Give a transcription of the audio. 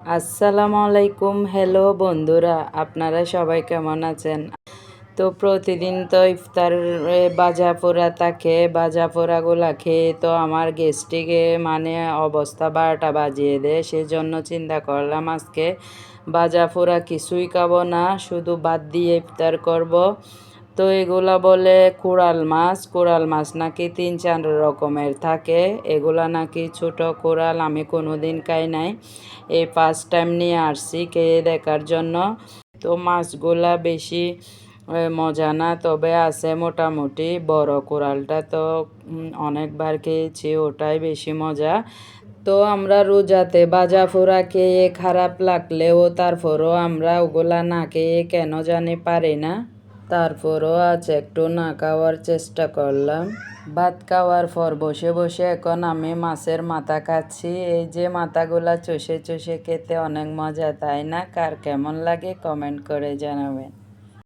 আসসালামু আলাইকুম। হ্যালো বন্ধুরা, আপনারা সবাই কেমন আছেন? তো প্রতিদিন তো ইফতারে ভাজা পোড়া থাকে, ভাজা পোড়াগুলা খেয়ে তো আমার গ্যাস্ট্রিকে অবস্থা 12টা বাজিয়ে দেয়। সেজন্য চিন্তা করলাম আজকে ভাজা পোড়া কিছুই খাবো না, শুধু ভাত দিয়ে ইফতার করব। তো এগুলা বলে কোরাল মাছ নাকি 3-4 রকমের থাকে। এগুলা নাকি ছোট কোরাল, আমি কোনোদিন খাই নাই, এই ফার্স্ট টাইম নিয়ে আসছি খেয়ে দেখার জন্য। তো মাছগুলা বেশি মজা না, তবে আছে মোটামুটি। বড় কোরালটা তো অনেকবার খেয়েছি, ওটাই বেশি মজা। তো আমরা রোজাতে ভাজা পোড়া খেয়ে খারাপ লাগলেও তারপরও আমরা ওগুলা না খেয়ে কেন জানি পারি না। তারপরও আজ একটু না খাওয়ার চেষ্টা করলাম। ভাত খাওয়ার পর বসে বসে এখন আমি মাছের মাথা খাচ্ছি। এই যে মাথাগুলা চষে চষে খেতে অনেক মজা, তাই না? কার কেমন লাগে কমেন্ট করে জানাবেন।